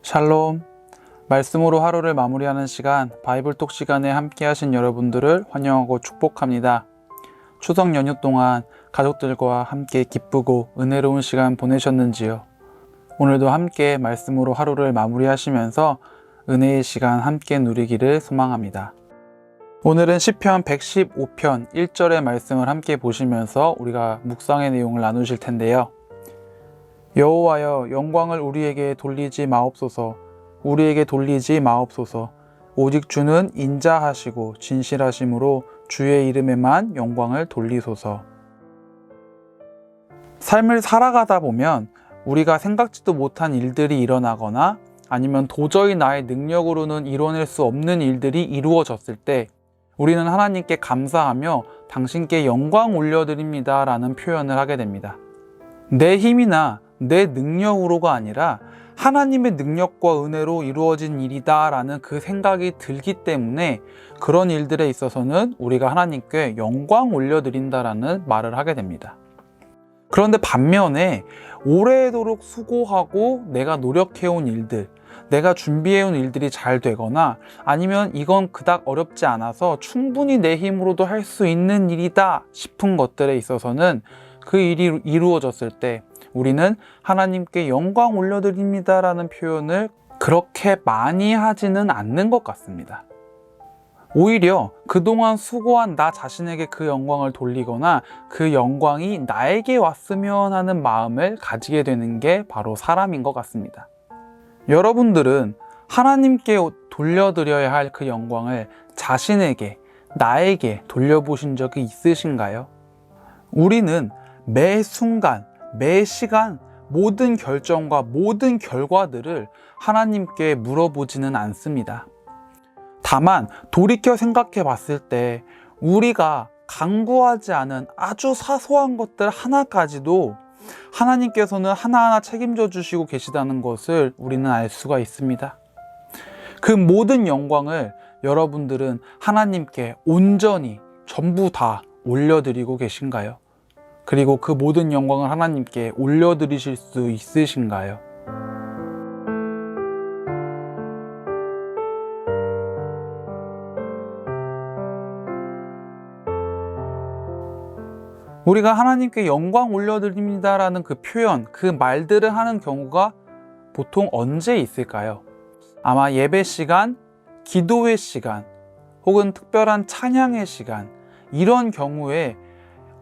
샬롬. 말씀으로 하루를 마무리하는 시간, 바이블톡 시간에 함께 하신 여러분들을 환영하고 축복합니다. 추석 연휴 동안 가족들과 함께 기쁘고 은혜로운 시간 보내셨는지요? 오늘도 함께 말씀으로 하루를 마무리하시면서 은혜의 시간 함께 누리기를 소망합니다. 오늘은 시편 115편 1절의 말씀을 함께 보시면서 우리가 묵상의 내용을 나누실 텐데요. 여호와여, 영광을 우리에게 돌리지 마옵소서. 우리에게 돌리지 마옵소서. 오직 주는 인자하시고 진실하심으로 주의 이름에만 영광을 돌리소서. 삶을 살아가다 보면 우리가 생각지도 못한 일들이 일어나거나 아니면 도저히 나의 능력으로는 이뤄낼 수 없는 일들이 이루어졌을 때 우리는 하나님께 감사하며 당신께 영광 올려드립니다 라는 표현을 하게 됩니다. 내 힘이나 내 능력으로가 아니라 하나님의 능력과 은혜로 이루어진 일이다 라는 그 생각이 들기 때문에 그런 일들에 있어서는 우리가 하나님께 영광 올려드린다라는 말을 하게 됩니다. 그런데 반면에 오래도록 수고하고 내가 노력해온 일들, 내가 준비해온 일들이 잘 되거나 아니면 이건 그닥 어렵지 않아서 충분히 내 힘으로도 할 수 있는 일이다 싶은 것들에 있어서는 그 일이 이루어졌을 때 우리는 하나님께 영광 올려드립니다 라는 표현을 그렇게 많이 하지는 않는 것 같습니다. 오히려 그동안 수고한 나 자신에게 그 영광을 돌리거나 그 영광이 나에게 왔으면 하는 마음을 가지게 되는 게 바로 사람인 것 같습니다. 여러분들은 하나님께 돌려드려야 할 그 영광을 자신에게, 나에게 돌려보신 적이 있으신가요? 우리는 매 순간, 매 시간 모든 결정과 모든 결과들을 하나님께 물어보지는 않습니다. 다만 돌이켜 생각해 봤을 때 우리가 간구하지 않은 아주 사소한 것들 하나까지도 하나님께서는 하나하나 책임져 주시고 계시다는 것을 우리는 알 수가 있습니다. 그 모든 영광을 여러분들은 하나님께 온전히 전부 다 올려드리고 계신가요? 그리고 그 모든 영광을 하나님께 올려드리실 수 있으신가요? 우리가 하나님께 영광 올려드립니다 라는 그 표현, 그 말들을 하는 경우가 보통 언제 있을까요? 아마 예배 시간, 기도의 시간, 혹은 특별한 찬양의 시간, 이런 경우에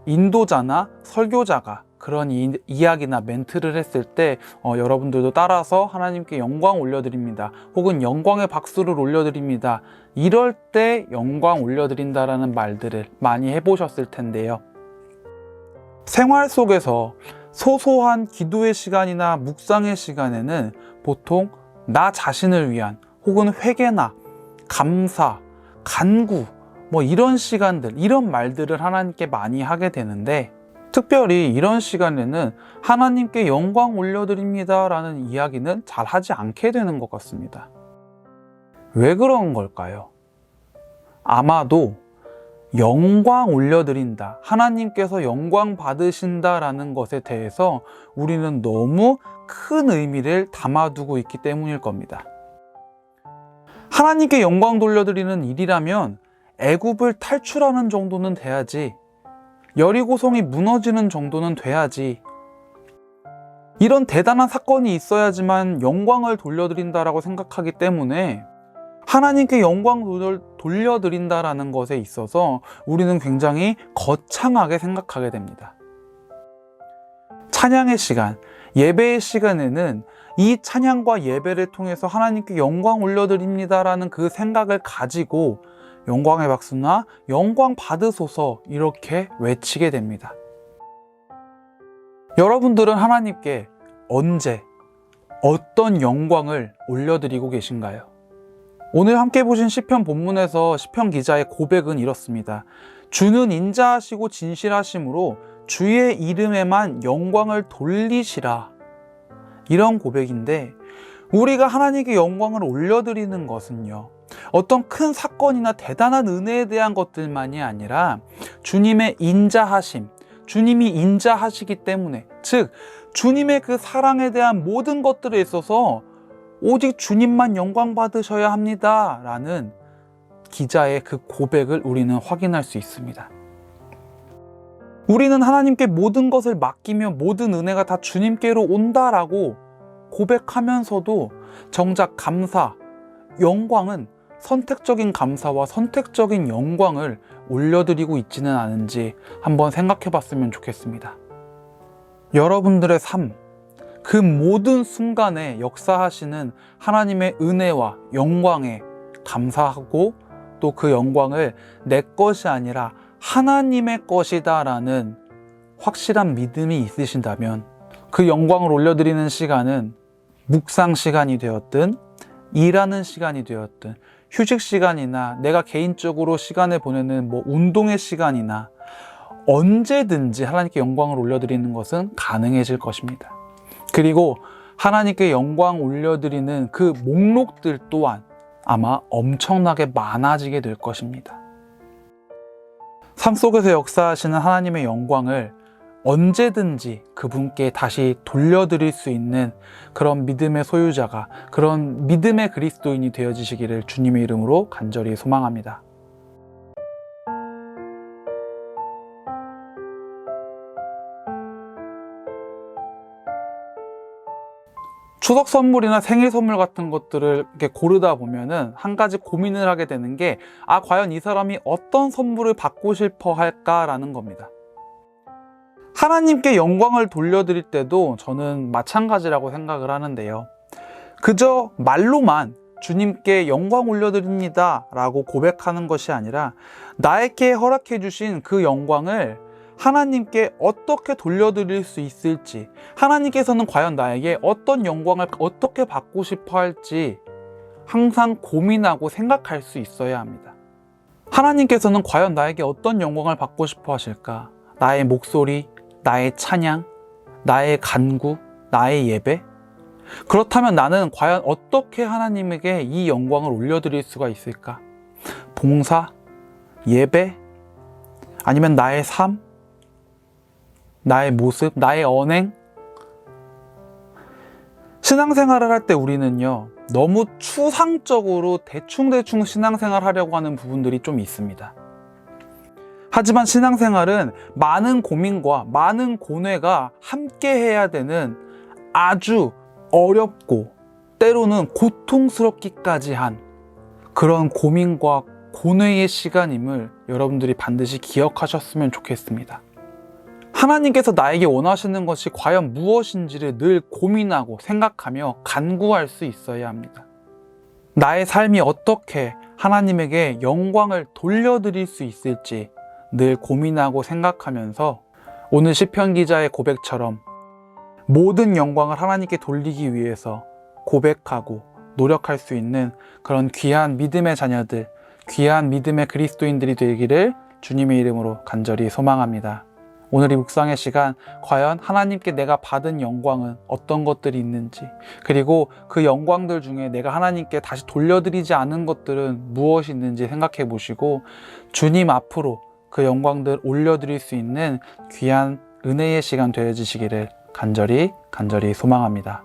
인도자나 설교자가 그런 이야기나 멘트를 했을 때 여러분들도 따라서 하나님께 영광 올려드립니다. 혹은 영광의 박수를 올려드립니다. 이럴 때 영광 올려드린다라는 말들을 많이 해보셨을 텐데요. 생활 속에서 소소한 기도의 시간이나 묵상의 시간에는 보통 나 자신을 위한 혹은 회개나 감사, 간구 이런 시간들, 이런 말들을 하나님께 많이 하게 되는데 특별히 이런 시간에는 하나님께 영광 올려드립니다 라는 이야기는 잘 하지 않게 되는 것 같습니다. 왜 그런 걸까요? 아마도 영광 올려드린다, 하나님께서 영광 받으신다 라는 것에 대해서 우리는 너무 큰 의미를 담아두고 있기 때문일 겁니다. 하나님께 영광 돌려드리는 일이라면 애굽을 탈출하는 정도는 돼야지, 여리고성이 무너지는 정도는 돼야지, 이런 대단한 사건이 있어야지만 영광을 돌려드린다라고 생각하기 때문에 하나님께 영광 돌려드린다라는 것에 있어서 우리는 굉장히 거창하게 생각하게 됩니다. 찬양의 시간, 예배의 시간에는 이 찬양과 예배를 통해서 하나님께 영광 올려드립니다라는 그 생각을 가지고 영광의 박수나 영광 받으소서 이렇게 외치게 됩니다. 여러분들은 하나님께 언제, 어떤 영광을 올려드리고 계신가요? 오늘 함께 보신 시편 본문에서 시편 기자의 고백은 이렇습니다. 주는 인자하시고 진실하심으로 주의 이름에만 영광을 돌리시라. 이런 고백인데 우리가 하나님께 영광을 올려드리는 것은요, 어떤 큰 사건이나 대단한 은혜에 대한 것들만이 아니라 주님의 인자하심, 주님이 인자하시기 때문에, 즉 주님의 그 사랑에 대한 모든 것들에 있어서 오직 주님만 영광 받으셔야 합니다. 라는 기자의 그 고백을 우리는 확인할 수 있습니다. 우리는 하나님께 모든 것을 맡기며 모든 은혜가 다 주님께로 온다라고 고백하면서도 정작 감사, 영광은 선택적인 감사와 선택적인 영광을 올려드리고 있지는 않은지 한번 생각해 봤으면 좋겠습니다. 여러분들의 삶, 그 모든 순간에 역사하시는 하나님의 은혜와 영광에 감사하고 또 그 영광을 내 것이 아니라 하나님의 것이다 라는 확실한 믿음이 있으신다면 그 영광을 올려드리는 시간은 묵상 시간이 되었든 일하는 시간이 되었든 휴식 시간이나 내가 개인적으로 시간을 보내는 운동의 시간이나 언제든지 하나님께 영광을 올려드리는 것은 가능해질 것입니다. 그리고 하나님께 영광 올려드리는 그 목록들 또한 아마 엄청나게 많아지게 될 것입니다. 삶 속에서 역사하시는 하나님의 영광을 언제든지 그분께 다시 돌려드릴 수 있는 그런 믿음의 소유자가, 그런 믿음의 그리스도인이 되어지시기를 주님의 이름으로 간절히 소망합니다. 추석 선물이나 생일 선물 같은 것들을 이렇게 고르다 보면은 한 가지 고민을 하게 되는 게 과연 이 사람이 어떤 선물을 받고 싶어 할까라는 겁니다. 하나님께 영광을 돌려드릴 때도 저는 마찬가지라고 생각을 하는데요. 그저 말로만 주님께 영광 올려드립니다 라고 고백하는 것이 아니라 나에게 허락해 주신 그 영광을 하나님께 어떻게 돌려드릴 수 있을지, 하나님께서는 과연 나에게 어떤 영광을 어떻게 받고 싶어 할지 항상 고민하고 생각할 수 있어야 합니다. 하나님께서는 과연 나에게 어떤 영광을 받고 싶어 하실까? 나의 목소리, 나의 찬양, 나의 간구, 나의 예배? 그렇다면 나는 과연 어떻게 하나님에게 이 영광을 올려드릴 수가 있을까? 봉사? 예배? 아니면 나의 삶? 나의 모습? 나의 언행? 신앙생활을 할 때 우리는요, 너무 추상적으로 대충대충 신앙생활 하려고 하는 부분들이 좀 있습니다. 하지만 신앙생활은 많은 고민과 많은 고뇌가 함께 해야 되는 아주 어렵고 때로는 고통스럽기까지 한 그런 고민과 고뇌의 시간임을 여러분들이 반드시 기억하셨으면 좋겠습니다. 하나님께서 나에게 원하시는 것이 과연 무엇인지를 늘 고민하고 생각하며 간구할 수 있어야 합니다. 나의 삶이 어떻게 하나님에게 영광을 돌려드릴 수 있을지 늘 고민하고 생각하면서 오늘 시편 기자의 고백처럼 모든 영광을 하나님께 돌리기 위해서 고백하고 노력할 수 있는 그런 귀한 믿음의 자녀들, 귀한 믿음의 그리스도인들이 되기를 주님의 이름으로 간절히 소망합니다. 오늘 이 묵상의 시간, 과연 하나님께 내가 받은 영광은 어떤 것들이 있는지, 그리고 그 영광들 중에 내가 하나님께 다시 돌려드리지 않은 것들은 무엇이 있는지 생각해 보시고 주님 앞으로 그 영광들 올려드릴 수 있는 귀한 은혜의 시간 되어지시기를 간절히 소망합니다.